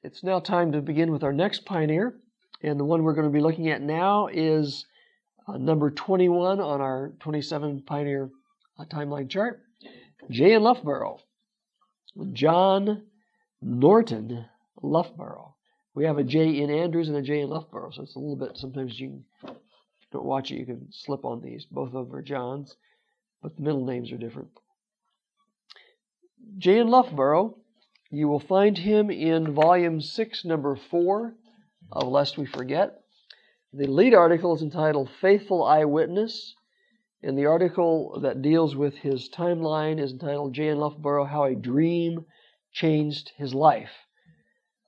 It's now time to begin with our next pioneer, and the one we're going to be looking at now is number 21 on our 27 pioneer timeline chart, J. in Loughborough, John Norton Loughborough. We have a J in Andrews and a J in Loughborough, so it's a little bit, sometimes you don't watch it, you can slip on these. Both of them are Johns, but the middle names are different. J. in Loughborough, you will find him in volume 6, number 4 of Lest We Forget. The lead article is entitled Faithful Eyewitness, and the article that deals with his timeline is entitled J. in Loughborough, How a Dream Changed His Life.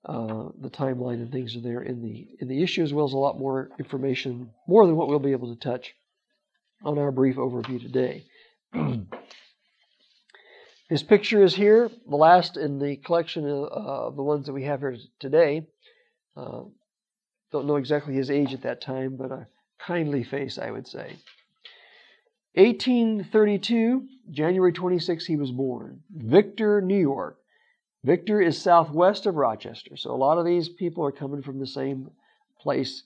The timeline and things are there in the issue, as well as a lot more information, more than what we'll be able to touch on our brief overview today. His picture is here, the last in the collection of the ones that we have here today. Don't know exactly his age at that time, but a kindly face, I would say. 1832, January 26, he was born. Victor, New York. Victor is southwest of Rochester, so a lot of these people are coming from the same place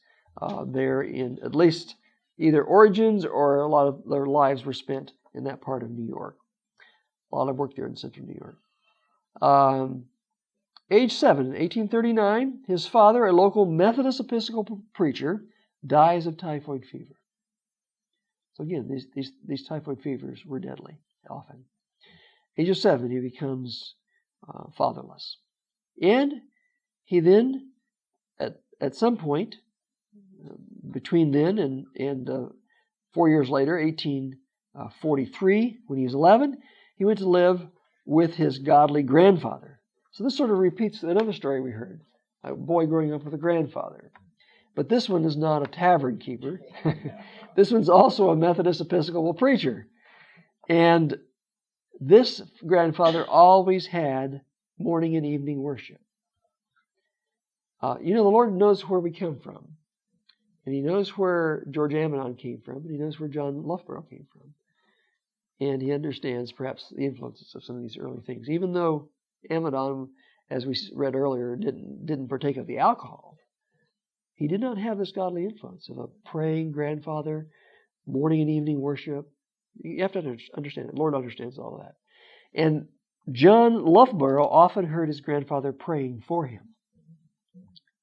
there in at least either origins or a lot of their lives were spent in that part of New York. A lot of work there in central New York. Age 7, 1839, his father, a local Methodist Episcopal preacher, dies of typhoid fever. So again, these typhoid fevers were deadly, often. Age of 7, he becomes fatherless. And he then, at some point, between then and 4 years later, 1843, when he was 11, he went to live with his godly grandfather. So this sort of repeats another story we heard, a boy growing up with a grandfather. But this one is not a tavern keeper. This one's also a Methodist Episcopal preacher. And this grandfather always had morning and evening worship. The Lord knows where we come from. And He knows where George Amidon came from. And He knows where John Loughborough came from. And He understands perhaps the influences of some of these early things. Even though Amidon, as we read earlier, didn't partake of the alcohol, he did not have this godly influence of a praying grandfather, morning and evening worship. You have to understand it. The Lord understands all of that. And John Loughborough often heard his grandfather praying for him.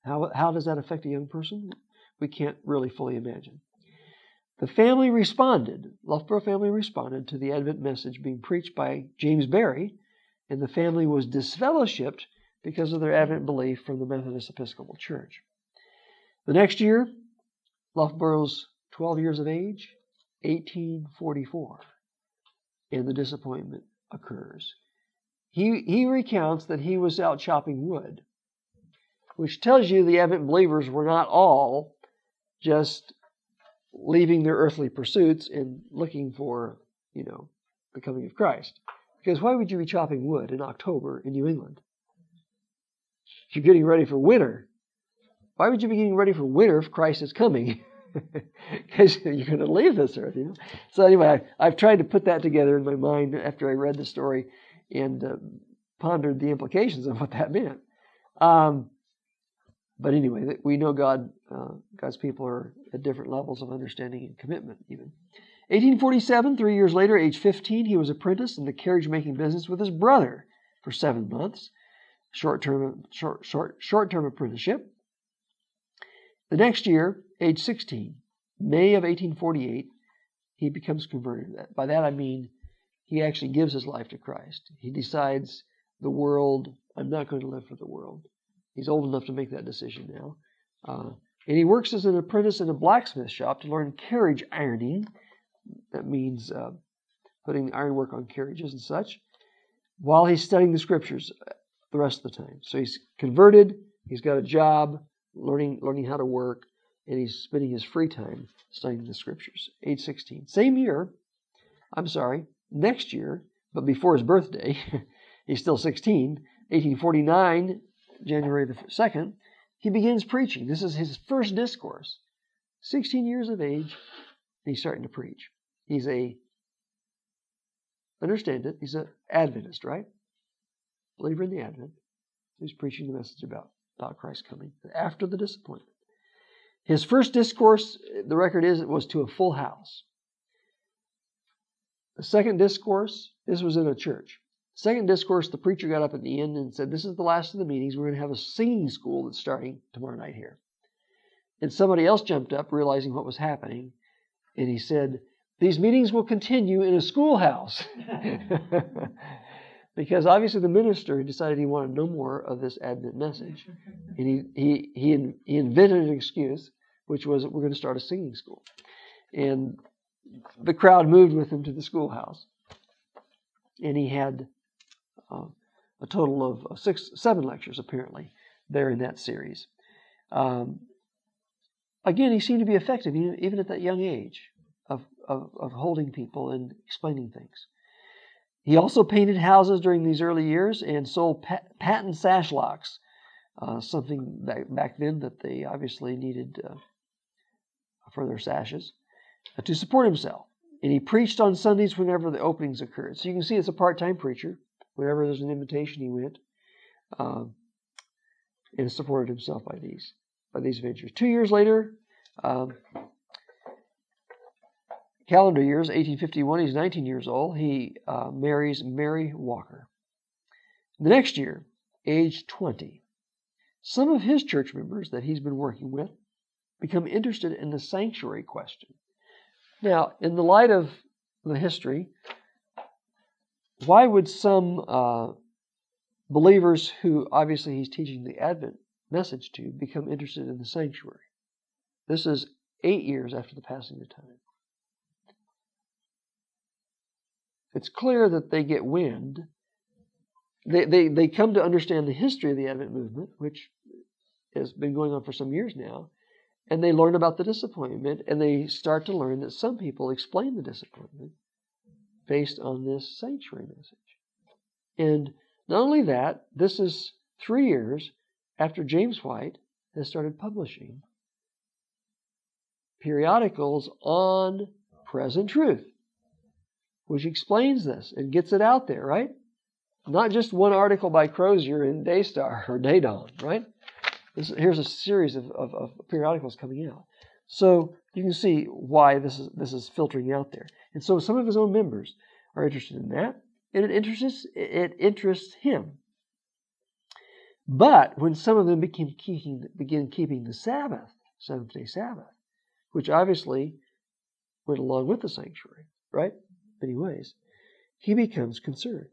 How does that affect a young person? We can't really fully imagine. The family responded, Loughborough family responded to the Advent message being preached by James Barry, and the family was disfellowshipped because of their Advent belief from the Methodist Episcopal Church. The next year, Loughborough's 12 years of age, 1844, and the disappointment occurs. He recounts that he was out chopping wood, which tells you the Advent believers were not all just leaving their earthly pursuits and looking for, the coming of Christ. Because why would you be chopping wood in October in New England? If you're getting ready for winter, why would you be getting ready for winter if Christ is coming? Because you're going to leave this earth, So anyway, I've tried to put that together in my mind after I read the story and pondered the implications of what that meant. But anyway, we know God's people are at different levels of understanding and commitment even. 1847, 3 years later, age 15, he was apprenticed in the carriage-making business with his brother for 7 months. Short-term apprenticeship. The next year, age 16, May of 1848, he becomes converted. By that I mean he actually gives his life to Christ. He decides the world, I'm not going to live for the world. He's old enough to make that decision now. And he works as an apprentice in a blacksmith shop to learn carriage ironing. That means putting ironwork on carriages and such, while he's studying the scriptures the rest of the time. So he's converted, he's got a job, learning how to work, and he's spending his free time studying the scriptures. Age 16. Next year, but before his birthday, he's still 16, 1849, January the 2nd, he begins preaching. This is his first discourse. 16 years of age, and he's starting to preach. He's understand it, he's an Adventist, right? Believer in the Advent. He's preaching the message about about Christ coming, after the disappointment. His first discourse, the record is, it was to a full house. The second discourse, this was in a church. Second discourse, the preacher got up at the end and said, this is the last of the meetings. We're going to have a singing school that's starting tomorrow night here. And somebody else jumped up, realizing what was happening, and he said, these meetings will continue in a schoolhouse. Because obviously the minister decided he wanted no more of this Advent message. And he invented an excuse, which was that we're going to start a singing school. And the crowd moved with him to the schoolhouse. And he had a total of 7 lectures, apparently, there in that series. Again, he seemed to be effective, even at that young age, of holding people and explaining things. He also painted houses during these early years and sold patent sash locks, something back then that they obviously needed for their sashes, to support himself. And he preached on Sundays whenever the openings occurred. So you can see it's a part-time preacher. Whenever there's an invitation, he went and supported himself by these ventures. 2 years later, calendar years, 1851, he's 19 years old. He marries Mary Walker. The next year, age 20, some of his church members that he's been working with become interested in the sanctuary question. Now, in the light of the history, why would some believers who obviously he's teaching the Advent message to become interested in the sanctuary? This is 8 years after the passing of time. It's clear that they get wind. They come to understand the history of the Advent movement, which has been going on for some years now, and they learn about the disappointment, and they start to learn that some people explain the disappointment based on this sanctuary message. And not only that, this is 3 years after James White has started publishing periodicals on present truth, which explains this and gets it out there, right? Not just one article by Crozier in Daystar or Daydawn, right? Here's a series of periodicals coming out. So you can see why this is filtering out there. And so some of his own members are interested in that, and it interests him. But when some of them began keeping the Sabbath, seventh-day Sabbath, which obviously went along with the sanctuary, right? In many ways, he becomes concerned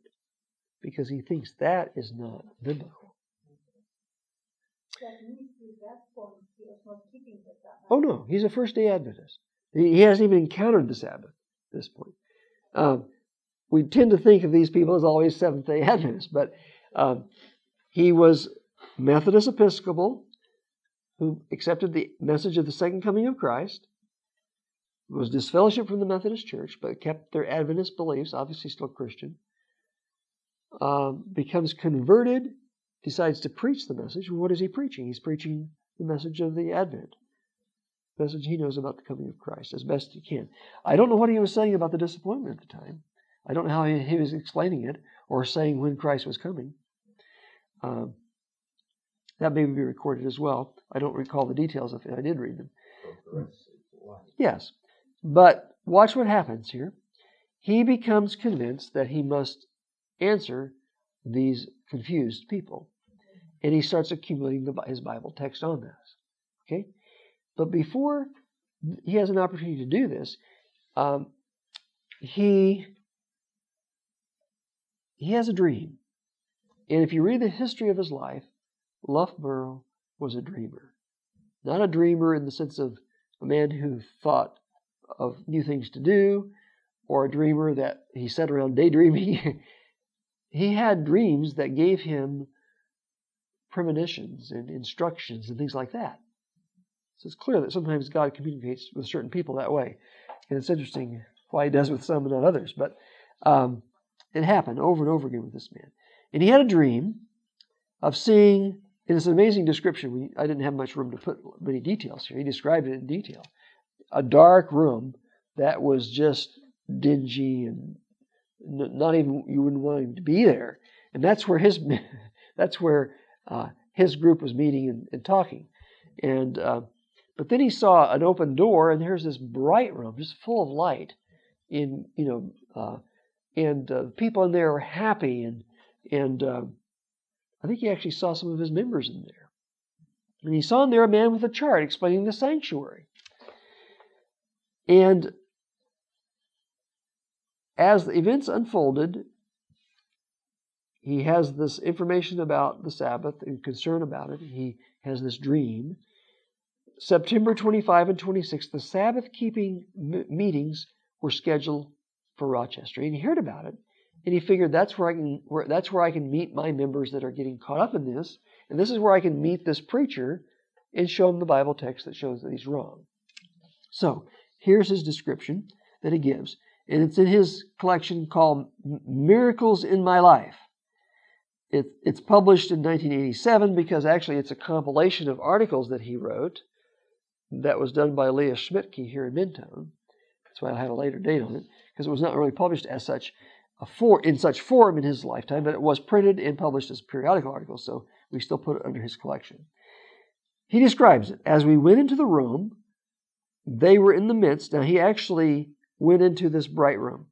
because he thinks that is not biblical. Oh no, he's a first-day Adventist. He hasn't even encountered the Sabbath at this point. We tend to think of these people as always Seventh-day Adventists, but he was Methodist Episcopal who accepted the message of the second coming of Christ, was disfellowshipped from the Methodist Church, but kept their Adventist beliefs, obviously still Christian, becomes converted, decides to preach the message. What is he preaching? He's preaching the message of the Advent, the message he knows about the coming of Christ as best he can. I don't know what he was saying about the disappointment at the time. I don't know how he was explaining it or saying when Christ was coming. That may be recorded as well. I don't recall the details of it. I did read them. Yes. But watch what happens here. He becomes convinced that he must answer these confused people. And he starts accumulating his Bible text on this. Okay? But before he has an opportunity to do this, he has a dream. And if you read the history of his life, Loughborough was a dreamer. Not a dreamer in the sense of a man who thought of new things to do, or a dreamer that he sat around daydreaming. He had dreams that gave him premonitions and instructions and things like that. So it's clear that sometimes God communicates with certain people that way. And it's interesting why he does with some and not others. But it happened over and over again with this man. And he had a dream of seeing, and it's an amazing description. I didn't have much room to put many details here. He described it in detail. A dark room that was just dingy and not even, you wouldn't want him to be there. And that's where his group was meeting and talking. And but then he saw an open door, and there's this bright room just full of light. And people in there were happy, and I think he actually saw some of his members in there. And he saw in there a man with a chart explaining the sanctuary. And as the events unfolded, he has this information about the Sabbath and concern about it. He has this dream. September 25 and 26, the Sabbath-keeping meetings were scheduled for Rochester. And he heard about it, and he figured that's where I can meet my members that are getting caught up in this, and this is where I can meet this preacher and show him the Bible text that shows that he's wrong. So here's his description that he gives, and it's in his collection called Miracles in My Life. It's published in 1987 because actually it's a compilation of articles that he wrote that was done by Leah Schmidtke here in Mintown. That's why I had a later date on it, because it was not really published as such in such form in his lifetime, but it was printed and published as periodical articles, so we still put it under his collection. He describes it. As we went into the room, they were in the midst. Now, he actually went into this bright room,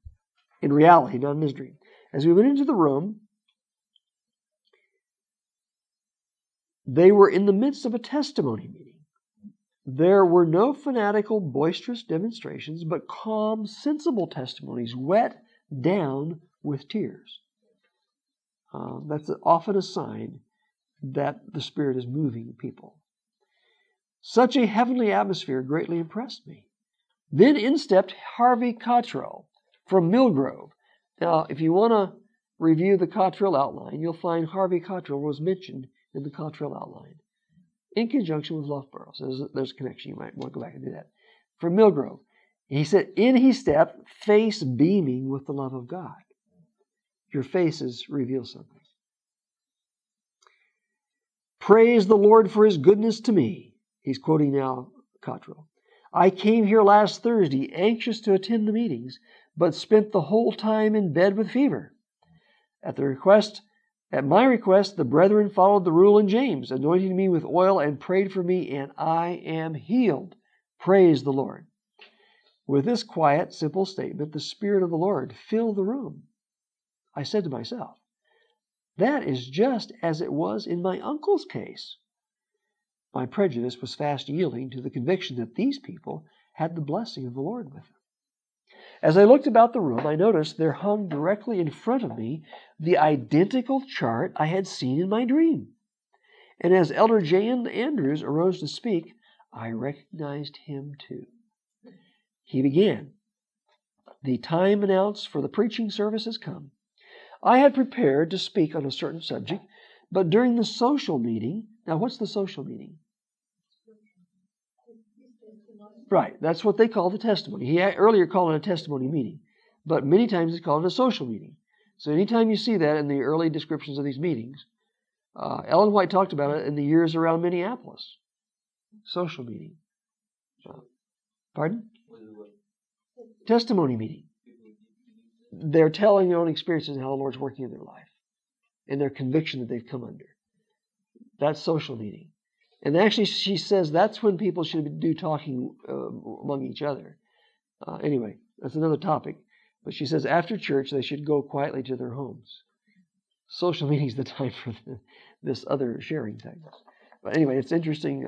in reality, not in his dream. As we went into the room, they were in the midst of a testimony meeting. There were no fanatical, boisterous demonstrations, but calm, sensible testimonies, wet down with tears. That's often a sign that the Spirit is moving people. Such a heavenly atmosphere greatly impressed me. Then in stepped Harvey Cottrell from Millgrove. Now, if you want to review the Cottrell outline, you'll find Harvey Cottrell was mentioned in the Cottrell outline in conjunction with Loughborough. So there's a connection. You might want to go back and do that. From Millgrove. He said, in he stepped, face beaming with the love of God. Your faces reveal something. Praise the Lord for his goodness to me. He's quoting now Cottrell. I came here last Thursday anxious to attend the meetings, but spent the whole time in bed with fever. At my request, the brethren followed the rule in James, anointing me with oil and prayed for me, and I am healed. Praise the Lord. With this quiet, simple statement, the Spirit of the Lord filled the room. I said to myself, that is just as it was in my uncle's case. My prejudice was fast yielding to the conviction that these people had the blessing of the Lord with them. As I looked about the room, I noticed there hung directly in front of me the identical chart I had seen in my dream. And as Elder John Andrews arose to speak, I recognized him too. He began, the time announced for the preaching service has come. I had prepared to speak on a certain subject, but during the social meeting, now what's the social meeting? Right, that's what they call the testimony. He earlier called it a testimony meeting, but many times it's called a social meeting. So anytime you see that in the early descriptions of these meetings, Ellen White talked about it in the years around Minneapolis. Social meeting. Pardon? Testimony meeting. They're telling their own experiences and how the Lord's working in their life and their conviction that they've come under. That's social meeting. And actually, she says that's when people should do talking among each other. Anyway, that's another topic. But she says after church, they should go quietly to their homes. Social meeting is the time for this other sharing thing. But anyway, it's interesting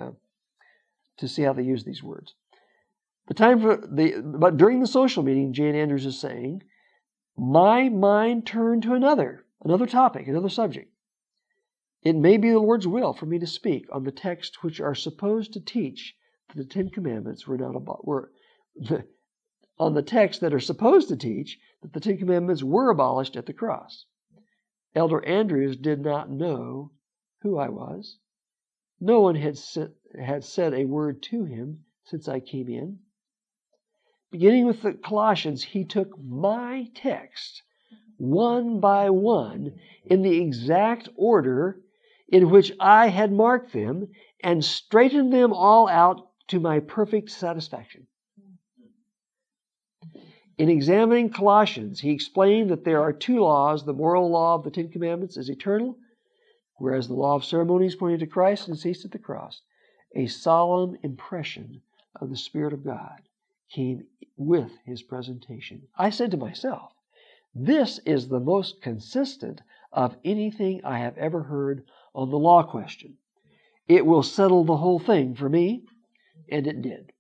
to see how they use these words. But during the social meeting, Jan Andrews is saying, my mind turned to another topic, another subject. It may be the Lord's will for me to speak on the texts which are supposed to teach that the Ten Commandments on the texts that are supposed to teach that the Ten Commandments were abolished at the cross. Elder Andrews did not know who I was. No one had said a word to him since I came in. Beginning with the Colossians, he took my text one by one in the exact order in which I had marked them and straightened them all out to my perfect satisfaction. In examining Colossians, he explained that there are two laws. The moral law of the Ten Commandments is eternal, Whereas the law of ceremonies pointed to Christ and ceased at the cross, a solemn impression of the Spirit of God came with his presentation. I said to myself, this is the most consistent of anything I have ever heard on the law question. It will settle the whole thing for me, and it did.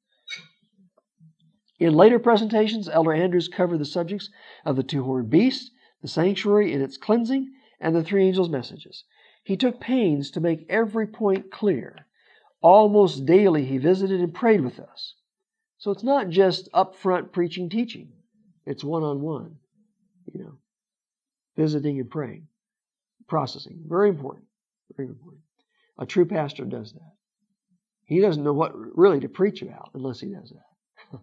In later presentations, Elder Andrews covered the subjects of the two-horned beast, the sanctuary and its cleansing, and the three angels' messages. He took pains to make every point clear. Almost daily he visited and prayed with us. So it's not just upfront preaching, teaching. It's one-on-one, visiting and praying, processing. Very important. Very important. A true pastor does that. He doesn't know what really to preach about unless he does that.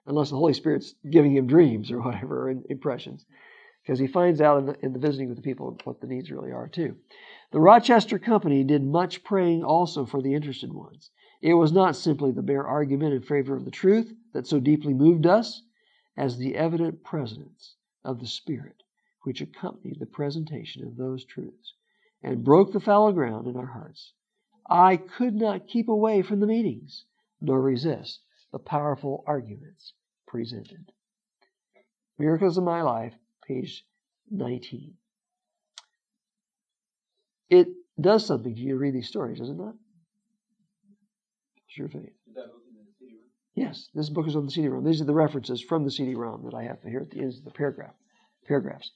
Unless the Holy Spirit's giving him dreams or whatever, and impressions. Because he finds out in the visiting with the people what the needs really are too. The Rochester Company did much praying also for the interested ones. It was not simply the bare argument in favor of the truth that so deeply moved us, as the evident presence of the Spirit which accompanied the presentation of those truths and broke the fallow ground in our hearts. I could not keep away from the meetings, nor resist the powerful arguments presented. Miracles of My Life, page 19. It does something to you to read these stories, does it not? It's your faith. Is that book in the CD-ROM? Yes, this book is on the CD-ROM. These are the references from the CD-ROM that I have here at the end of the paragraphs.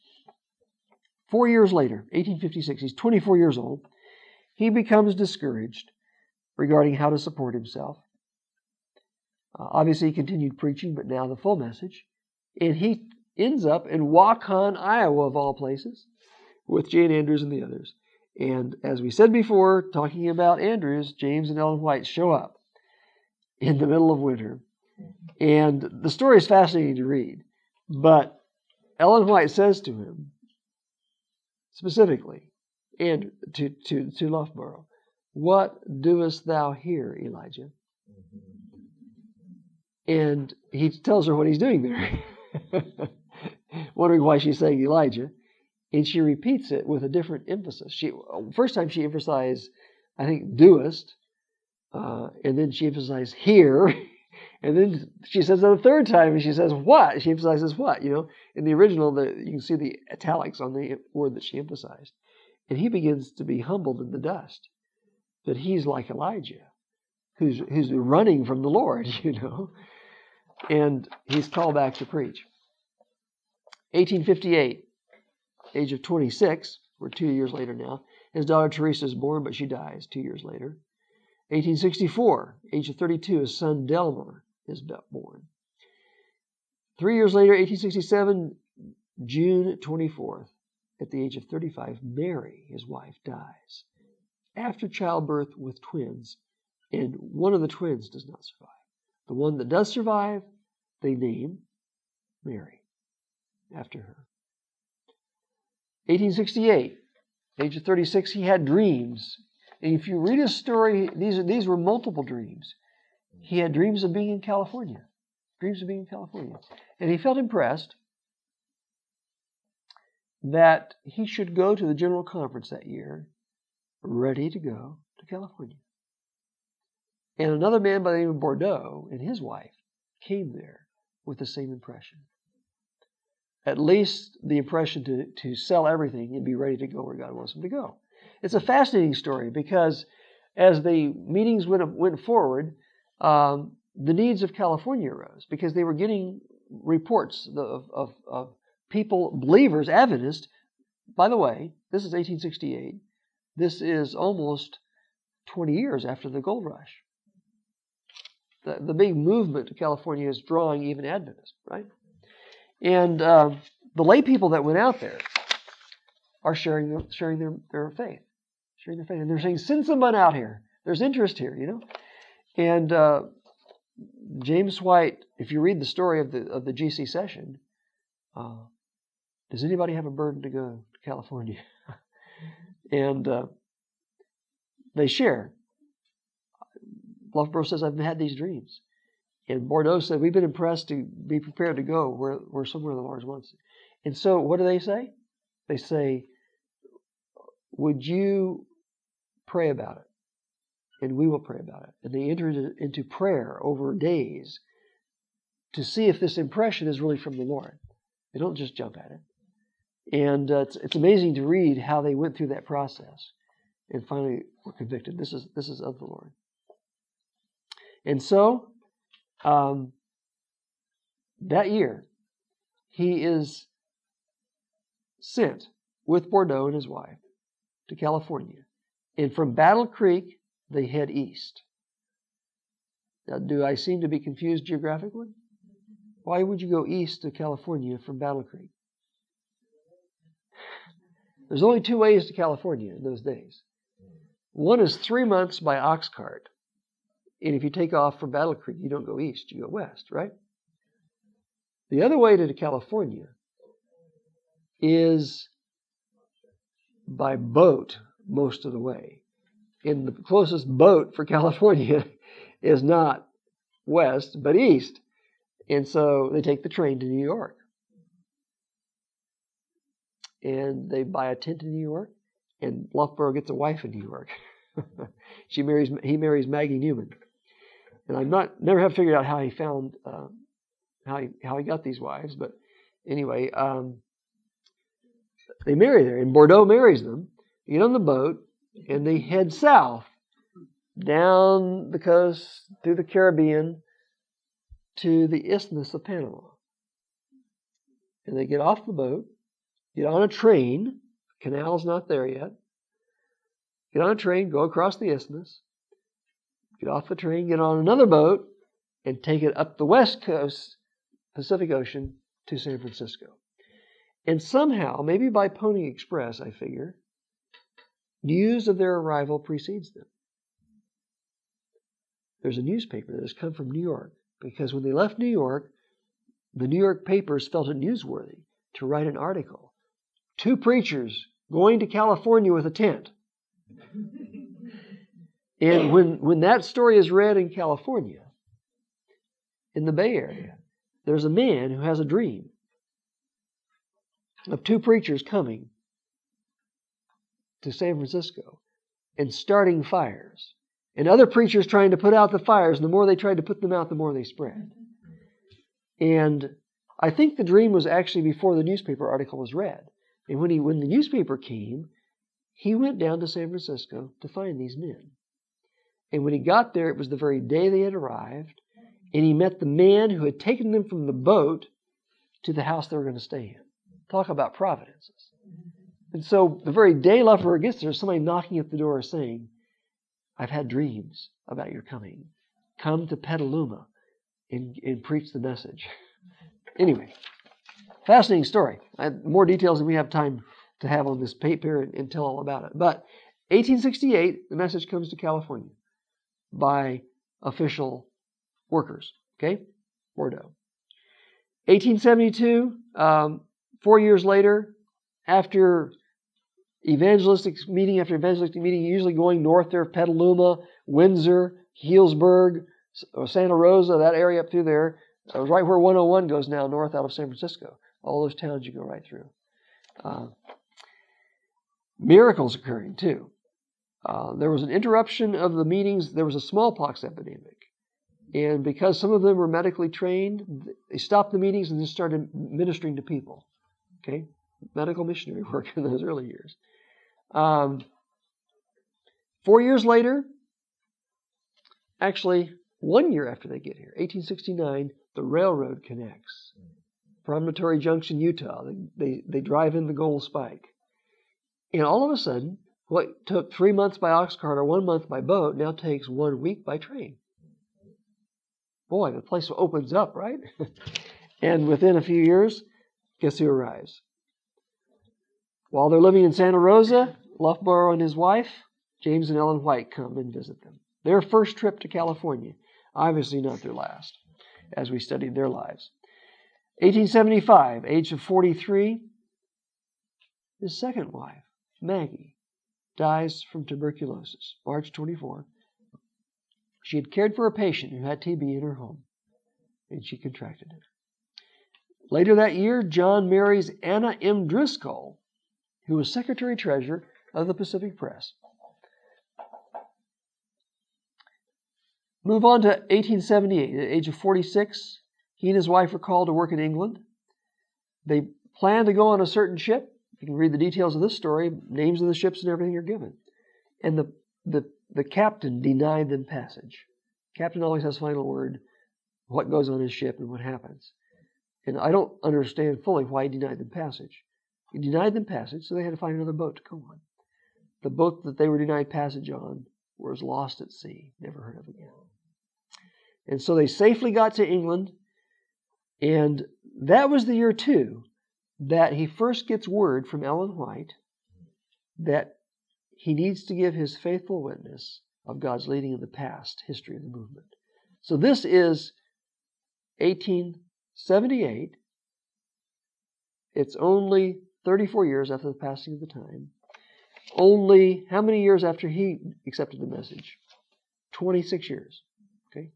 4 years later, 1856, he's 24 years old. He becomes discouraged regarding how to support himself. Obviously, he continued preaching, but now the full message. And he ends up in Waukon, Iowa, of all places, with Jane Andrews and the others. And as we said before, talking about Andrews, James and Ellen White show up in the middle of winter. And the story is fascinating to read. But Ellen White says to him, specifically, and to Loughborough, "What doest thou here, Elijah?" And he tells her what he's doing there, wondering why she's saying Elijah. And she repeats it with a different emphasis. First time she emphasized, I think, doest, and then she emphasized here, and then she says it a third time, and she says what? She emphasizes what? In the original, you can see the italics on the word that she emphasized. And he begins to be humbled in the dust that he's like Elijah, who's running from the Lord, and he's called back to preach. 1858, age of 26, we're 2 years later now, his daughter Teresa is born, but she dies 2 years later. 1864, age of 32, his son Delmar is born. 3 years later, 1867, June 24th, at the age of 35, Mary, his wife, dies after childbirth with twins, and one of the twins does not survive. The one that does survive, they name Mary after her. 1868, age of 36, he had dreams. And if you read his story, these were multiple dreams. He had dreams of being in California. And he felt impressed that he should go to the General Conference that year, ready to go to California. And another man by the name of Bordeaux and his wife came there with the same impression. At least the impression to sell everything and be ready to go where God wants him to go. It's a fascinating story because as the meetings went forward, the needs of California arose because they were getting reports of people, believers, Adventists. By the way, this is 1868. This is almost 20 years after the gold rush. The big movement to California is drawing even Adventists, right? And the lay people that went out there are sharing their faith. And they're saying, send someone out here. There's interest here, And James White, if you read the story of the GC session, does anybody have a burden to go to California? And they share. Loughborough says, I've had these dreams. And Bordeaux said, we've been impressed to be prepared to go where somewhere the Lord wants. And so what do they say? They say, would you pray about it. And we will pray about it. And they enter into prayer over days to see if this impression is really from the Lord. They don't just jump at it. And it's amazing to read how they went through that process and finally were convicted. This is of the Lord. And so, that year, he is sent with Bordeaux and his wife to California. And from Battle Creek, they head east. Now, do I seem to be confused geographically? Why would you go east to California from Battle Creek? There's only two ways to California in those days. One is 3 months by ox cart. And if you take off from Battle Creek, you don't go east, you go west, right? The other way to California is by boat most of the way. And the closest boat for California is not west, but east. And so they take the train to New York. And they buy a tent in New York, and Loughborough gets a wife in New York. He marries Maggie Newman. And never have figured out how he found, how he got these wives, but anyway, they marry there, and Bordeaux marries them. They get on the boat, and they head south, down the coast, through the Caribbean, to the Isthmus of Panama. And they get off the boat, get on a train, canal's not there yet, get on a train, go across the isthmus, get off the train, get on another boat, and take it up the west coast, Pacific Ocean, to San Francisco. And somehow, maybe by Pony Express, I figure, news of their arrival precedes them. There's a newspaper that has come from New York, because when they left New York, the New York papers felt it newsworthy to write an article. 2 preachers going to California with a tent. And when that story is read in California, in the Bay Area, there's a man who has a dream of 2 preachers coming to San Francisco and starting fires. And other preachers trying to put out the fires, and the more they tried to put them out, the more they spread. And I think the dream was actually before the newspaper article was read. And when the newspaper came, he went down to San Francisco to find these men. And when he got there, it was the very day they had arrived, and he met the man who had taken them from the boat to the house they were going to stay in. Talk about providences. And so the very day Loughborough gets there, somebody knocking at the door saying, "I've had dreams about your coming. Come to Petaluma and preach the message." Anyway, fascinating story. I have more details than we have time to have on this paper and tell all about it. But 1868, the message comes to California by official workers. Okay? Bordeaux. 1872, 4 years later, after evangelistic meeting, usually going north there, Petaluma, Windsor, Healdsburg, Santa Rosa, that area up through there, right where 101 goes now north out of San Francisco. All those towns you go right through. Miracles occurring too. There was an interruption of the meetings. There was a smallpox epidemic. And because some of them were medically trained, they stopped the meetings and just started ministering to people. Okay? Medical missionary work in those early years. 4 years later, actually 1 year after they get here, 1869, the railroad connects. Promontory Junction, Utah. They drive in the Gold Spike. And all of a sudden, what took 3 months by ox cart or 1 month by boat now takes 1 week by train. Boy, the place opens up, right? And within a few years, guess who arrives? While they're living in Santa Rosa, Loughborough and his wife, James and Ellen White, come and visit them. Their first trip to California, obviously not their last, as we studied their lives. 1875, age of 43, his second wife, Maggie, dies from tuberculosis, March 24. She had cared for a patient who had TB in her home, and she contracted it. Later that year, John marries Anna M. Driscoll, who was Secretary-Treasurer of the Pacific Press. Move on to 1878. At the age of 46, he and his wife were called to work in England. They planned to go on a certain ship. You can read the details of this story. Names of the ships and everything are given. And the captain denied them passage. Captain always has final word, what goes on his ship and what happens. And I don't understand fully why he denied them passage. He denied them passage, so they had to find another boat to go on. The boat that they were denied passage on was lost at sea, never heard of again. And so they safely got to England, and that was the year, too, that he first gets word from Ellen White that he needs to give his faithful witness of God's leading in the past history of the movement. So this is 1878. It's only 34 years after the passing of the time. Only how many years after he accepted the message? 26 years. Okay,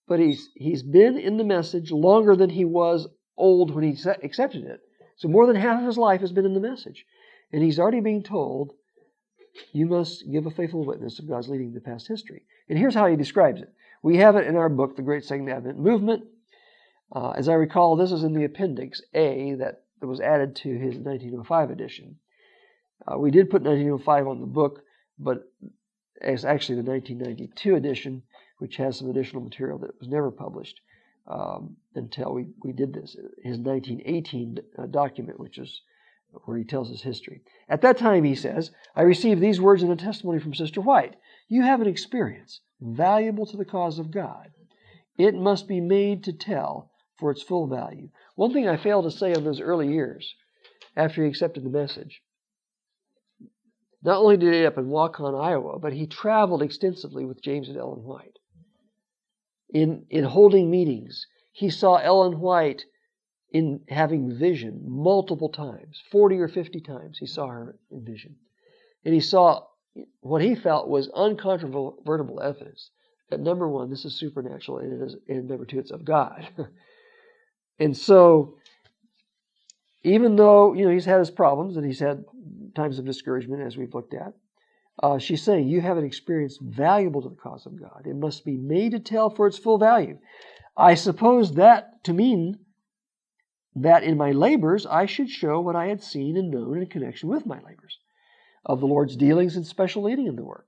but he's been in the message longer than he was old when he accepted it. So more than half of his life has been in the message, and he's already being told, you must give a faithful witness of God's leading in the past history. And here's how he describes it. We have it in our book, The Great Second Advent Movement. As I recall, this is in the Appendix A that was added to his 1905 edition. We did put 1905 on the book, but it's actually the 1992 edition, which has some additional material that was never published until we did this. His 1918 document, which is where he tells his history. At that time, he says, I received these words in a testimony from Sister White. You have an experience valuable to the cause of God. It must be made to tell for its full value. One thing I failed to say in those early years, after he accepted the message, not only did he get up in Waukon, Iowa, but he traveled extensively with James and Ellen White. In holding meetings, he saw Ellen White in having vision multiple times, 40 or 50 times he saw her in vision. And he saw what he felt was uncontrovertible evidence that, number one, this is supernatural, and number two, it's of God. And so, even though he's had his problems and he's had times of discouragement, as we've looked at, she's saying, you have an experience valuable to the cause of God. It must be made to tell for its full value. I suppose that to mean that in my labors I should show what I had seen and known in connection with my labors, of the Lord's dealings and special leading in the work.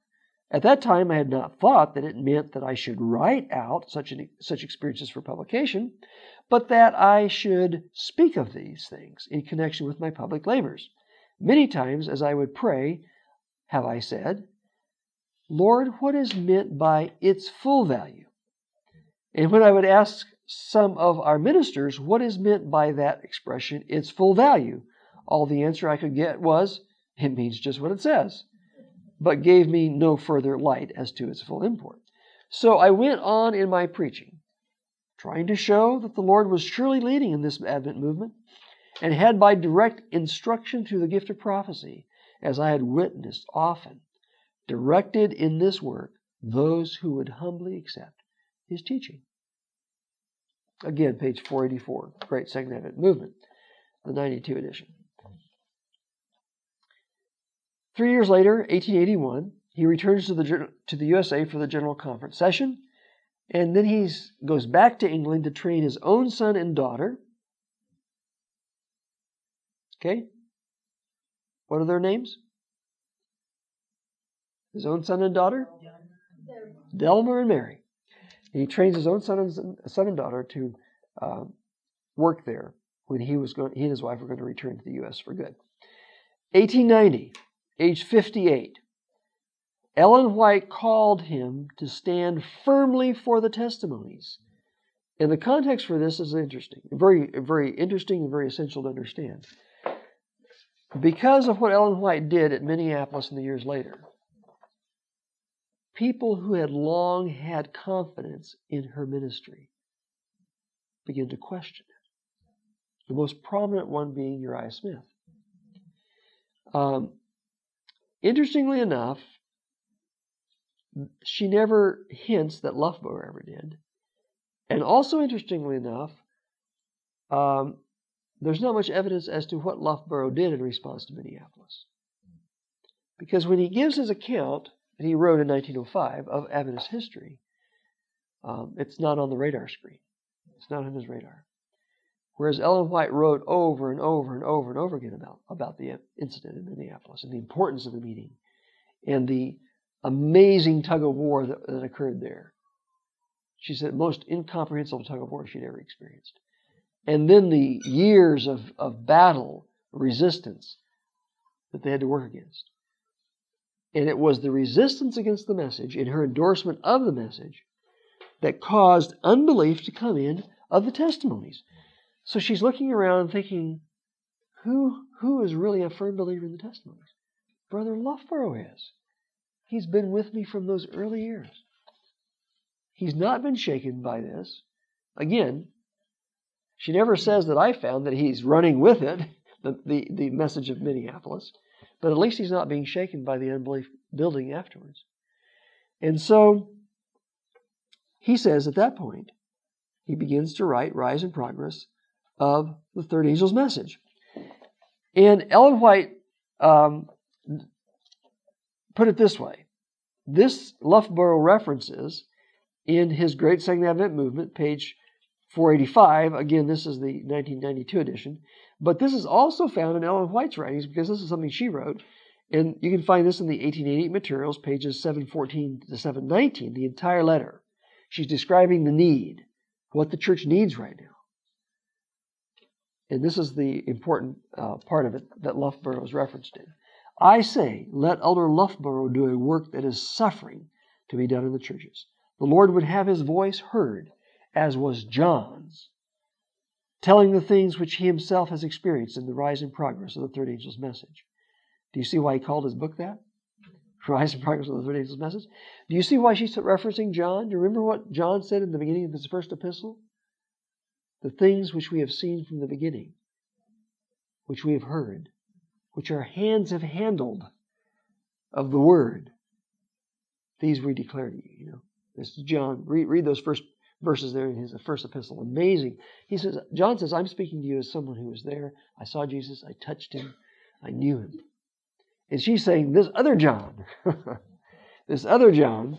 At that time I had not thought that it meant that I should write out such experiences for publication, but that I should speak of these things in connection with my public labors. Many times as I would pray, have I said, Lord, what is meant by its full value? And when I would ask some of our ministers, what is meant by that expression, its full value? All the answer I could get was, it means just what it says, but gave me no further light as to its full import. So I went on in my preaching, trying to show that the Lord was surely leading in this Advent movement, and had by direct instruction through the gift of prophecy, as I had witnessed often, directed in this work those who would humbly accept his teaching. Again, page 484, Great Second Advent Movement, the 92 edition. 3 years later, 1881, he returns to the USA for the General Conference session, and then he goes back to England to train his own son and daughter. Okay? What are their names? His own son and daughter? Delmer and Mary. He trains his own son and daughter to work there when he and his wife were going to return to the U.S. for good. 1890, age 58, Ellen White called him to stand firmly for the testimonies. And the context for this is interesting, very, very interesting and very essential to understand. Because of what Ellen White did at Minneapolis in the years later, people who had long had confidence in her ministry began to question it. The most prominent one being Uriah Smith. Interestingly enough, she never hints that Loughborough ever did. And also interestingly enough, there's not much evidence as to what Loughborough did in response to Minneapolis. Because when he gives his account that he wrote in 1905 of Adventist history, It's not on the radar screen. It's not on his radar. Whereas Ellen White wrote over and over and over and over again about the incident in Minneapolis and the importance of the meeting and the amazing tug of war that occurred there. She said most incomprehensible tug of war she'd ever experienced. And then the years of battle, resistance that they had to work against. And it was the resistance against the message and her endorsement of the message that caused unbelief to come in of the testimonies. So she's looking around thinking, who is really a firm believer in the testimonies? Brother Loughborough is. He's been with me from those early years. He's not been shaken by this. Again, she never says that I found that he's running with it, the message of Minneapolis, but at least he's not being shaken by the unbelief building afterwards. And so he says at that point, he begins to write Rise and Progress of the Third Angel's Message. And Ellen White put it this way. This Loughborough references in his Great Second Advent Movement, page 485. Again, this is the 1992 edition. But this is also found in Ellen White's writings because this is something she wrote. And you can find this in the 1888 materials, pages 714 to 719, the entire letter. She's describing the need, what the church needs right now. And this is the important part of it that Loughborough is referenced in. I say, let Elder Loughborough do a work that is suffering to be done in the churches. The Lord would have his voice heard, as was John's, telling the things which he himself has experienced in the Rise and Progress of the Third Angel's Message. Do you see why he called his book that? Rise and Progress of the Third Angel's Message? Do you see why she's referencing John? Do you remember what John said in the beginning of his first epistle? The things which we have seen from the beginning, which we have heard, which our hands have handled of the Word, these we declare to you. You know, this is John. Read those first verses there in his first epistle. Amazing. He says, John says, I'm speaking to you as someone who was there. I saw Jesus. I touched him. I knew him. And she's saying, this other John, this other John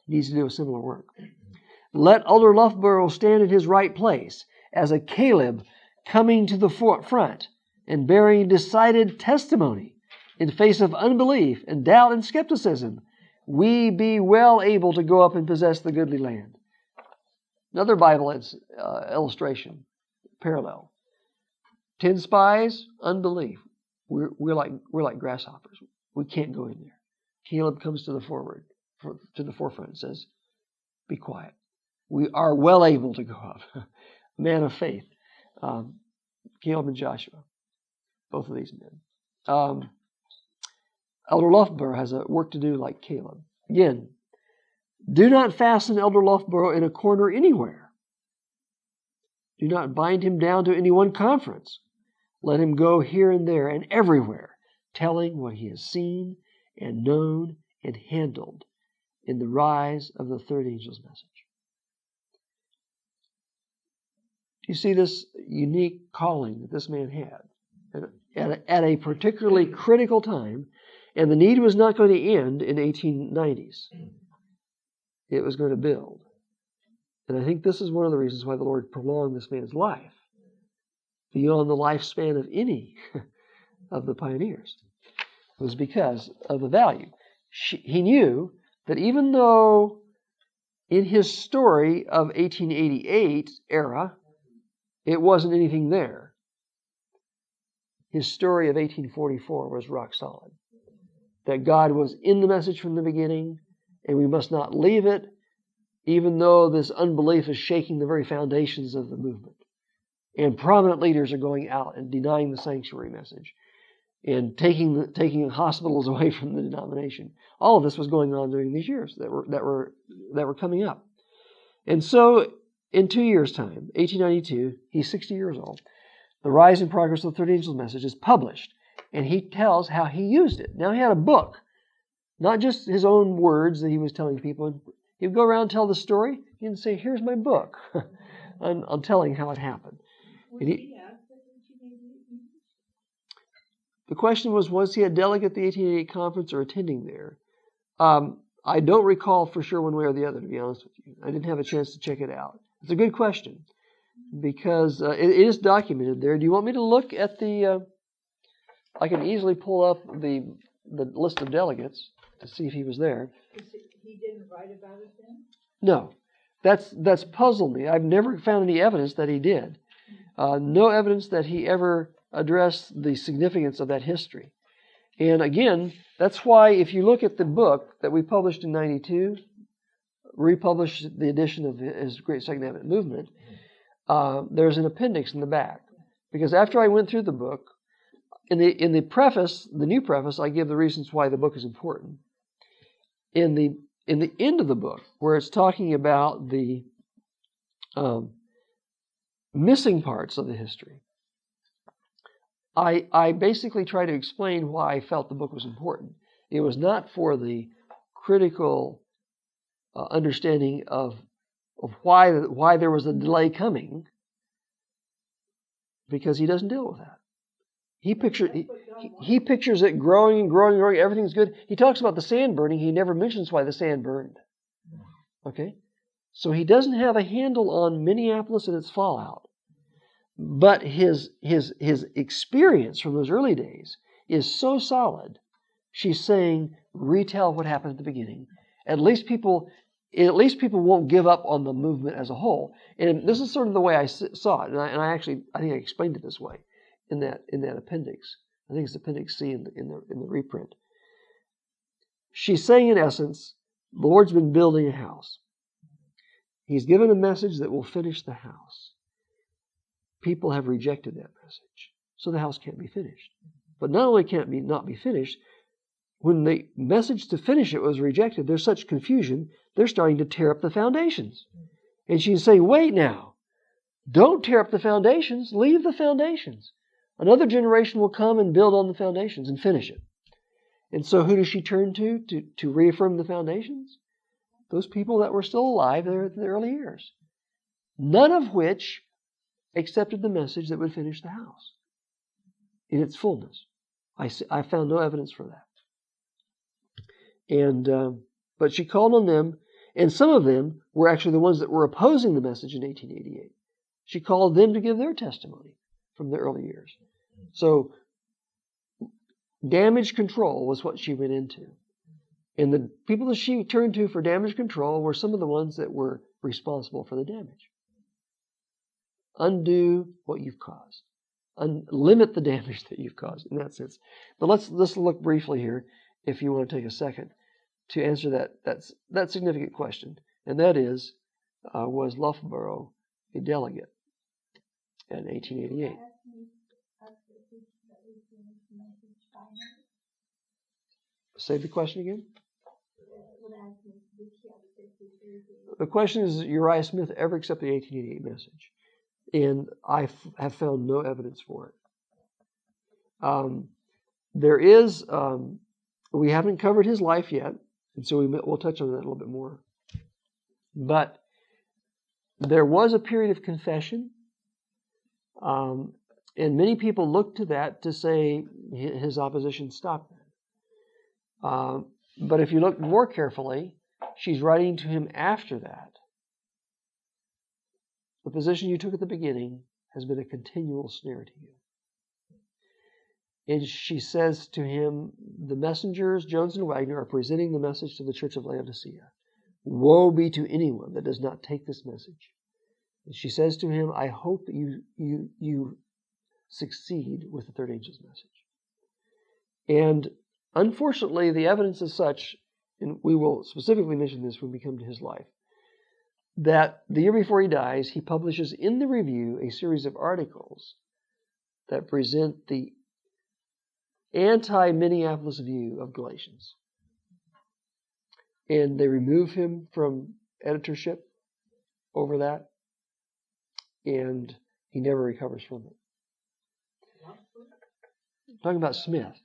needs to do a similar work. Let Elder Loughborough stand in his right place as a Caleb coming to the front and bearing decided testimony in face of unbelief and doubt and skepticism. We be well able to go up and possess the goodly land. Another Bible illustration, parallel. 10 spies, unbelief. We're like grasshoppers. We can't go in there. Caleb comes to the forefront and says, be quiet. We are well able to go up. Man of faith. Caleb and Joshua. Both of these men. Elder Loughborough has a work to do like Caleb. Again, do not fasten Elder Loughborough in a corner anywhere. Do not bind him down to any one conference. Let him go here and there and everywhere, telling what he has seen and known and handled in the rise of the Third Angel's Message. Do you see this unique calling that this man had at a particularly critical time? And the need was not going to end in 1890s. It was going to build. And I think this is one of the reasons why the Lord prolonged this man's life beyond the lifespan of any of the pioneers. It was because of the value. He knew that even though in his story of 1888 era, it wasn't anything there, his story of 1844 was rock solid. That God was in the message from the beginning, and we must not leave it, even though this unbelief is shaking the very foundations of the movement. And prominent leaders are going out and denying the sanctuary message and taking hospitals away from the denomination. All of this was going on during these years that were coming up. And so, in 2 years' time, 1892, he's 60 years old. The Rise and Progress of the Third Angel's Message is published. And he tells how he used it. Now he had a book, not just his own words that he was telling people. He'd go around and tell the story. He'd say, here's my book. I'm telling how it happened. The question was he a delegate at the 1888 conference or attending there? I don't recall for sure one way or the other, to be honest with you. I didn't have a chance to check it out. It's a good question because it is documented there. Do you want me to look at the... I can easily pull up the list of delegates to see if he was there. He didn't write about it then? No. That's puzzled me. I've never found any evidence that he did. No evidence that he ever addressed the significance of that history. And again, that's why if you look at the book that we published in 92, republished the edition of his Great Second Advent Movement, there's an appendix in the back. Because after I went through the book, in the preface, the new preface, I give the reasons why the book is important. In the end of the book, where it's talking about the missing parts of the history, I basically try to explain why I felt the book was important. It was not for the critical understanding of why there was a delay coming, because he doesn't deal with that. He pictures it growing and growing and growing. Everything's good. He talks about the sand burning. He never mentions why the sand burned. Okay? So he doesn't have a handle on Minneapolis and its fallout. But his experience from those early days is so solid. She's saying, retell what happened at the beginning. At least people won't give up on the movement as a whole. And this is sort of the way I saw it. And I think I explained it this way in that appendix. I think it's Appendix C in the reprint. She's saying, in essence, the Lord's been building a house. He's given a message that will finish the house. People have rejected that message, so the house can't be finished. But not only can't it not be finished, when the message to finish it was rejected, there's such confusion, they're starting to tear up the foundations. And she's saying, wait now, don't tear up the foundations, leave the foundations. Another generation will come and build on the foundations and finish it. And so who does she turn to reaffirm the foundations? Those people that were still alive there in the early years. None of which accepted the message that would finish the house in its fullness. I found no evidence for that. And but she called on them, and some of them were actually the ones that were opposing the message in 1888. She called them to give their testimony from the early years. So damage control was what she went into. And the people that she turned to for damage control were some of the ones that were responsible for the damage. Undo what you've caused. Limit the damage that you've caused in that sense. But let's look briefly here, if you want to take a second, to answer that significant question. And that is, was Loughborough a delegate in 1888? Say the question again. The question is, Uriah Smith ever accepted the 1888 message? And I have found no evidence for it. There is, we haven't covered his life yet, and so we'll touch on that a little bit more. But there was a period of confession, and many people look to that to say his opposition stopped then. But if you look more carefully, she's writing to him after that. The position you took at the beginning has been a continual snare to you. And she says to him, the messengers, Jones and Wagner, are presenting the message to the church of Laodicea. Woe be to anyone that does not take this message. And she says to him, I hope that you succeed with the third angel's message. And unfortunately, the evidence is such, and we will specifically mention this when we come to his life, that the year before he dies, he publishes in the review a series of articles that present the anti-Minneapolis view of Galatians. And they remove him from editorship over that, and he never recovers from it. I'm talking about Smith.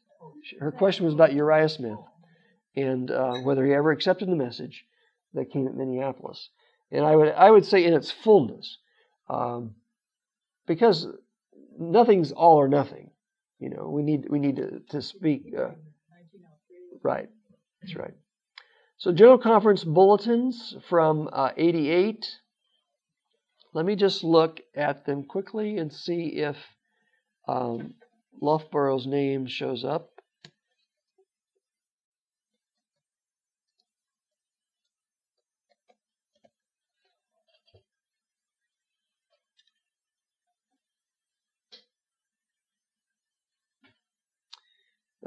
Her question was about Uriah Smith and whether he ever accepted the message that came at Minneapolis. And I would say in its fullness, because nothing's all or nothing. You know, we need to speak. Right, that's right. So General Conference bulletins from 88. Let me just look at them quickly and see if Loughborough's name shows up.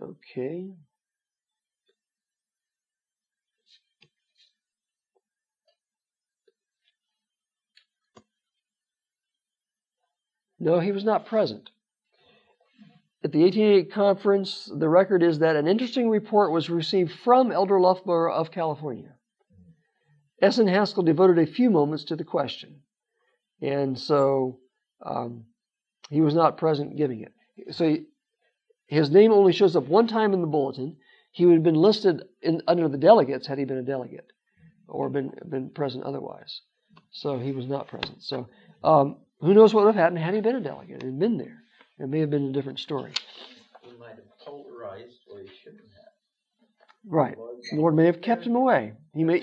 Okay. No, he was not present. At the 1888 conference, the record is that an interesting report was received from Elder Loughborough of California. S.N. Haskell devoted a few moments to the question. And so he was not present giving it. So his name only shows up one time in the bulletin. He would have been listed under the delegates had he been a delegate or been present otherwise. So he was not present. So who knows what would have happened had he been a delegate and been there. It may have been a different story. He might have polarized or he shouldn't have. Right. The Lord may have kept him away. He may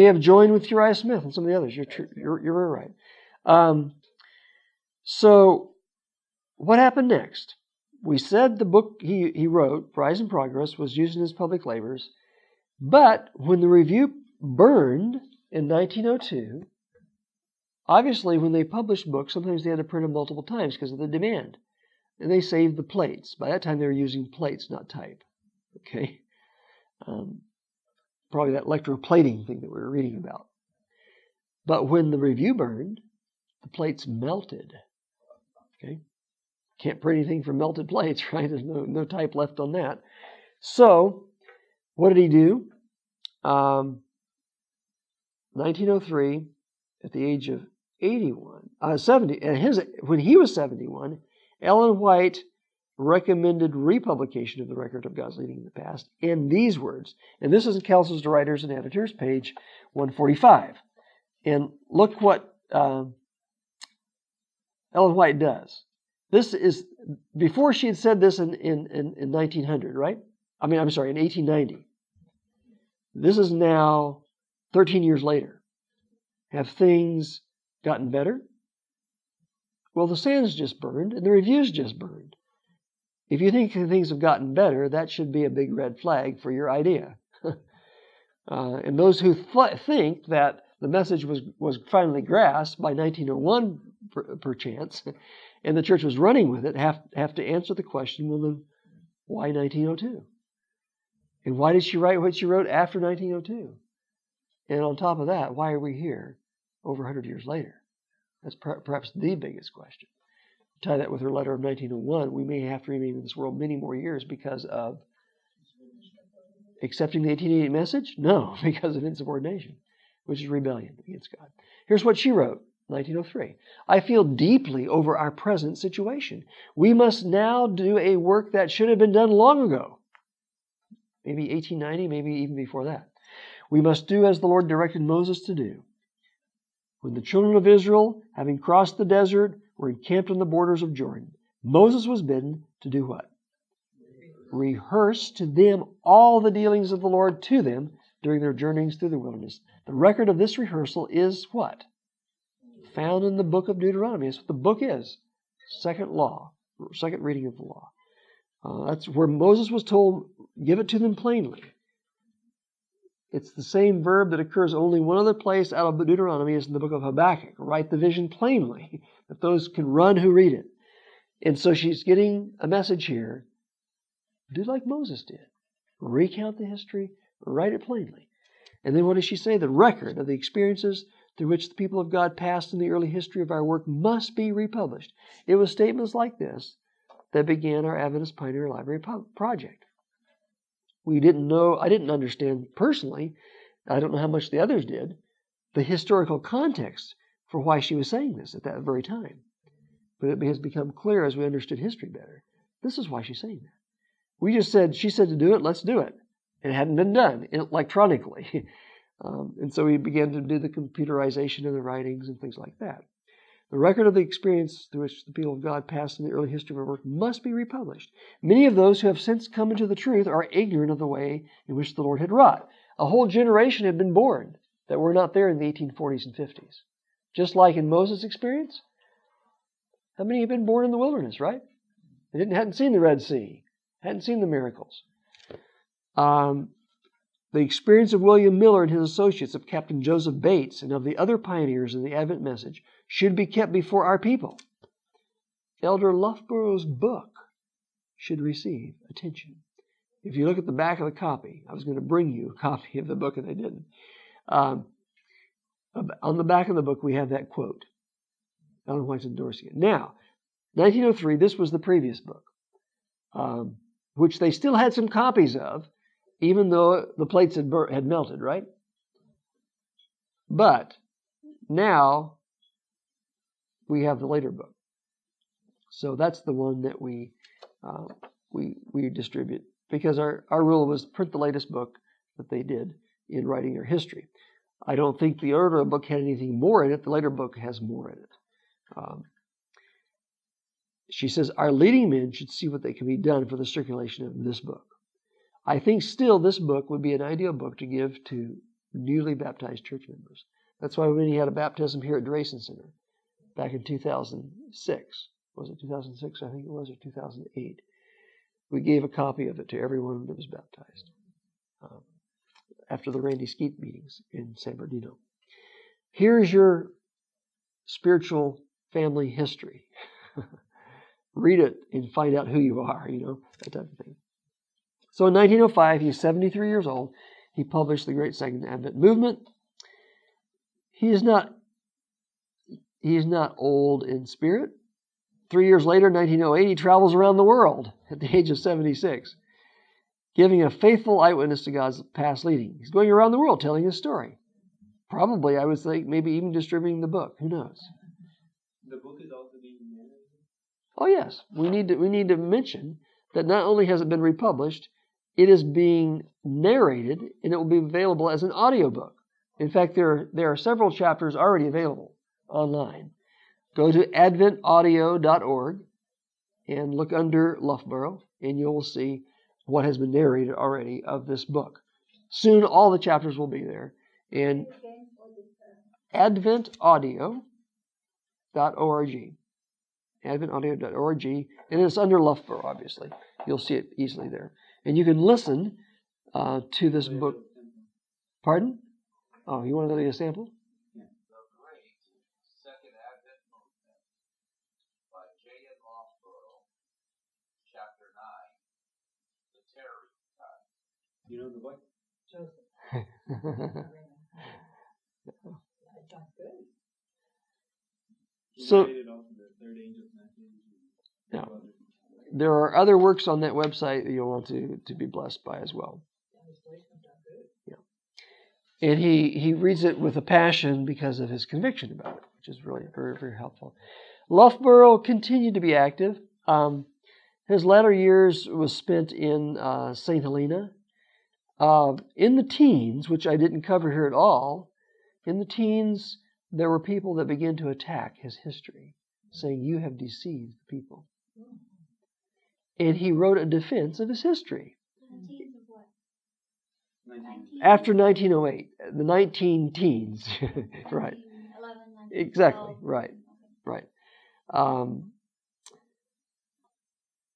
have joined with Uriah Smith and some of the others. You're very right. So what happened next? We said the book he wrote, Rise and Progress, was used in his public labors. But when the review burned in 1902, obviously when they published books, sometimes they had to print them multiple times because of the demand. And they saved the plates. By that time, they were using plates, not type. Okay? Probably that electroplating thing that we were reading about. But when the review burned, the plates melted. Okay? Can't print anything from melted plates, right? There's no type left on that. So, what did he do? 1903, at the age of 70, when he was 71, Ellen White recommended republication of the record of God's leading in the past in these words. And this is in Counsels to Writers and Editors, page 145. And look what Ellen White does. This is before she had said this in 1900, right? In 1890. This is now 13 years later. Have things gotten better? Well, the sands just burned and the reviews just burned. If you think things have gotten better, that should be a big red flag for your idea. And those who think that the message was finally grasped by 1901, perchance, and the church was running with it, have to answer the question, well, then, why 1902? And why did she write what she wrote after 1902? And on top of that, why are we here over 100 years later? That's perhaps the biggest question. Tie that with her letter of 1901, we may have to remain in this world many more years because of accepting the 1888 message? No, because of insubordination, which is rebellion against God. Here's what she wrote, 1903. I feel deeply over our present situation. We must now do a work that should have been done long ago. Maybe 1890, maybe even before that. We must do as the Lord directed Moses to do. When the children of Israel, having crossed the desert, were encamped on the borders of Jordan, Moses was bidden to do what? Rehearse to them all the dealings of the Lord to them during their journeyings through the wilderness. The record of this rehearsal is what? Found in the book of Deuteronomy. That's what the book is. Second reading of the law. That's where Moses was told, give it to them plainly. It's the same verb that occurs only one other place out of Deuteronomy is in the book of Habakkuk. Write the vision plainly, that those can run who read it. And so she's getting a message here. Do like Moses did. Recount the history, write it plainly. And then what does she say? The record of the experiences through which the people of God passed in the early history of our work must be republished. It was statements like this that began our Adventist Pioneer Library project. I didn't understand personally, I don't know how much the others did, the historical context for why she was saying this at that very time. But it has become clear as we understood history better. This is why she's saying that. She said to do it, let's do it. It hadn't been done electronically. And so we began to do the computerization of the writings and things like that. The record of the experience through which the people of God passed in the early history of our work must be republished. Many of those who have since come into the truth are ignorant of the way in which the Lord had wrought. A whole generation had been born that were not there in the 1840s and 50s. Just like in Moses' experience. How many have been born in the wilderness, right? They hadn't seen the Red Sea, hadn't seen the miracles. The experience of William Miller and his associates, of Captain Joseph Bates, and of the other pioneers in the Advent message should be kept before our people. Elder Loughborough's book should receive attention. If you look at the back of the copy, I was going to bring you a copy of the book and I didn't. On the back of the book, we have that quote. Ellen White's endorsing it. Now, 1903, this was the previous book, which they still had some copies of, even though the plates had melted, right? But now we have the later book. So that's the one that we distribute, because our rule was print the latest book that they did in writing their history. I don't think the earlier book had anything more in it. The later book has more in it. She says, our leading men should see what they can be done for the circulation of this book. I think still this book would be an ideal book to give to newly baptized church members. That's why when he had a baptism here at Drayson Center back in 2006, was it 2006? I think it was, or 2008. We gave a copy of it to everyone that was baptized after the Randy Skeet meetings in San Bernardino. Here's your spiritual family history. Read it and find out who you are, that type of thing. So in 1905, he's 73 years old. He published the Great Second Advent Movement. He is not old in spirit. 3 years later, 1908, he travels around the world at the age of 76, giving a faithful eyewitness to God's past leading. He's going around the world telling his story. Probably, I would think, maybe even distributing the book. Who knows? The book is also being narrated? Oh, yes. We need to mention that not only has it been republished, it is being narrated, and it will be available as an audiobook. In fact, there are several chapters already available online. Go to adventaudio.org and look under Loughborough, and you will see what has been narrated already of this book. Soon, all the chapters will be there. And adventaudio.org. Adventaudio.org, and it's under Loughborough, obviously. You'll see it easily there. And you can listen to this book. Pardon? Oh, you want to go to a sample? The Great Second Advent Movement by J. N. Loughborough, Chapter 9, The Terror Time. You know the book? Joseph. That sounds good. So, Yeah. there are other works on that website that you'll want to be blessed by as well. Yeah. And he reads it with a passion because of his conviction about it, which is really very, very helpful. Loughborough continued to be active. His latter years was spent in St. Helena. In the teens, which I didn't cover here at all, in the teens, there were people that began to attack his history, saying, you have deceived the people. And he wrote a defense of his history. After 1908, the 19 teens, right. Exactly, right.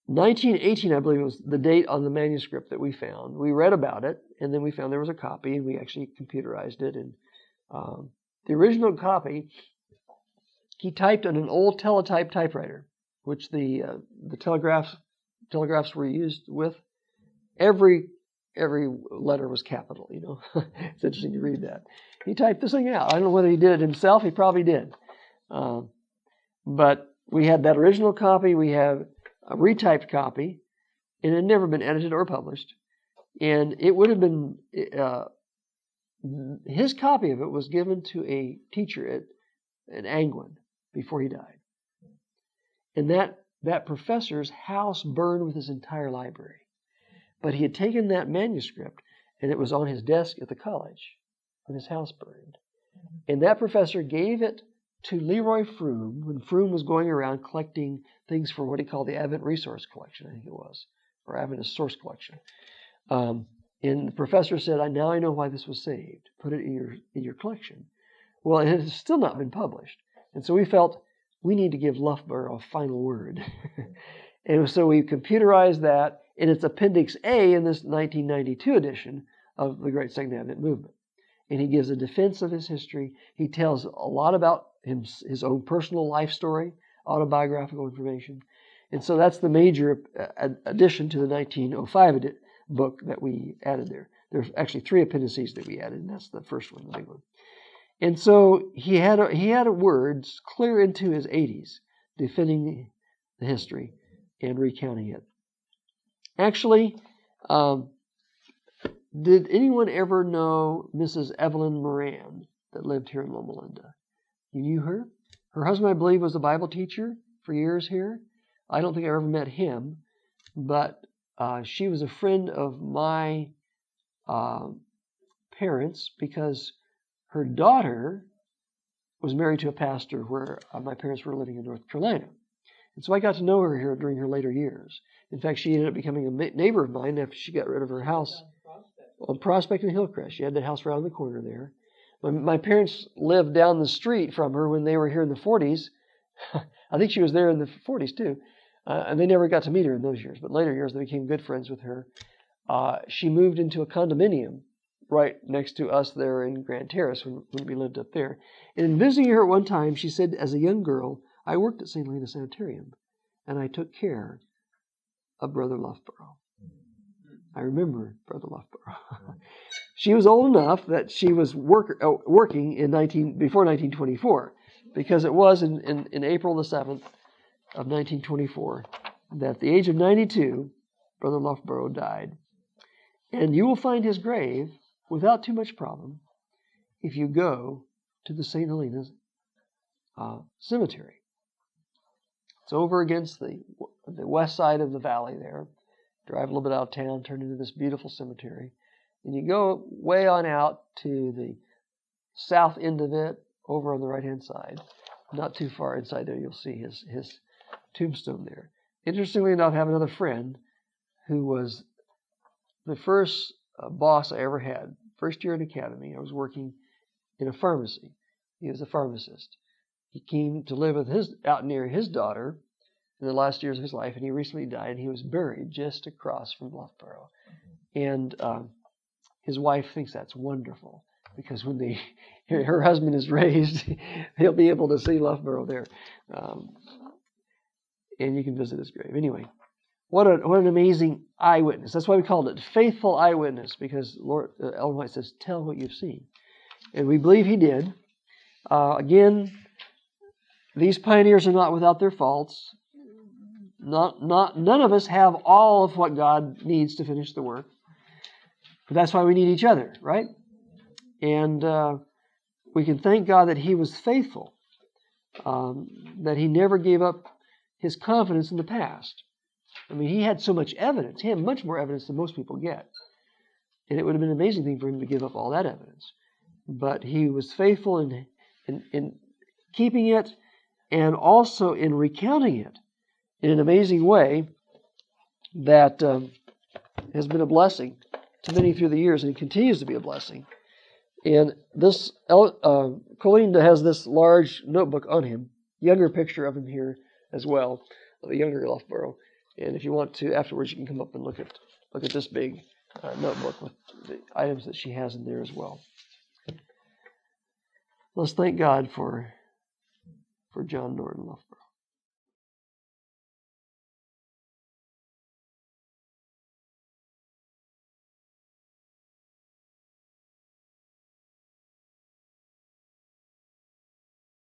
1918, I believe, was the date on the manuscript that we found. We read about it, and then we found there was a copy, and we actually computerized it. And the original copy, he typed on an old teletype typewriter, which the telegraphs were used with. Every letter was capital, It's interesting to read that. He typed this thing out. I don't know whether he did it himself. He probably did. But we had that original copy. We have a retyped copy. It had never been edited or published. And it would have been... his copy of it was given to a teacher at Angwin before he died. And that professor's house burned with his entire library. But he had taken that manuscript, and it was on his desk at the college when his house burned. And that professor gave it to Leroy Froome when Froome was going around collecting things for what he called the Advent Resource Collection, I think it was, or Adventist Source Collection. And the professor said, now I know why this was saved. Put it in your collection. Well, it has still not been published. And so we felt we need to give Loughborough a final word. And so we computerized that, and it's Appendix A in this 1992 edition of the Great Second Advent Movement. And he gives a defense of his history. He tells a lot about his own personal life story, autobiographical information. And so that's the major addition to the 1905 book that we added there. There's actually 3 appendices that we added, and that's the first one, the big one. And so he had words clear into his 80s defending the history and recounting it. Actually, did anyone ever know Mrs. Evelyn Moran that lived here in Loma Linda? You knew her? Her husband, I believe, was a Bible teacher for years here. I don't think I ever met him, but she was a friend of my parents because her daughter was married to a pastor where my parents were living in North Carolina. And so I got to know her here during her later years. In fact, she ended up becoming a neighbor of mine after she got rid of her house on Prospect and Hillcrest. She had the house around the corner there. My parents lived down the street from her when they were here in the 40s. I think she was there in the 40s too. And they never got to meet her in those years. But later years, they became good friends with her. She moved into a condominium right next to us there in Grand Terrace when we lived up there. And in visiting her at one time, she said, as a young girl, I worked at St. Helena Sanitarium, and I took care of Brother Loughborough. I remember Brother Loughborough. She was old enough that she was working before 1924, because it was in April the 7th of 1924 that at the age of 92, Brother Loughborough died. And you will find his grave without too much problem if you go to the St. Helena Cemetery. It's over against the west side of the valley there. Drive a little bit out of town, turn into this beautiful cemetery. And you go way on out to the south end of it, over on the right-hand side. Not too far inside there, you'll see his tombstone there. Interestingly enough, I have another friend who was the first boss I ever had. First year in academy, I was working in a pharmacy. He was a pharmacist. He came to live out near his daughter in the last years of his life, and he recently died. He was buried just across from Loughborough. And his wife thinks that's wonderful, because when her husband is raised, he'll be able to see Loughborough there. And you can visit his grave. Anyway, what an amazing eyewitness. That's why we called it faithful eyewitness, because Lord Ellen White says, tell what you've seen. And we believe he did. Again, these pioneers are not without their faults. None of us have all of what God needs to finish the work. But that's why we need each other, right? And we can thank God that he was faithful, that he never gave up his confidence in the past. I mean, he had so much evidence. He had much more evidence than most people get. And it would have been an amazing thing for him to give up all that evidence. But he was faithful in keeping it, and also in recounting it in an amazing way that has been a blessing to many through the years, and continues to be a blessing. And this Colleen has this large notebook on him, younger picture of him here as well, of a younger Loughborough. And if you want to, afterwards, you can come up and look at this big notebook with the items that she has in there as well. Let's thank God for John Norton Loughborough.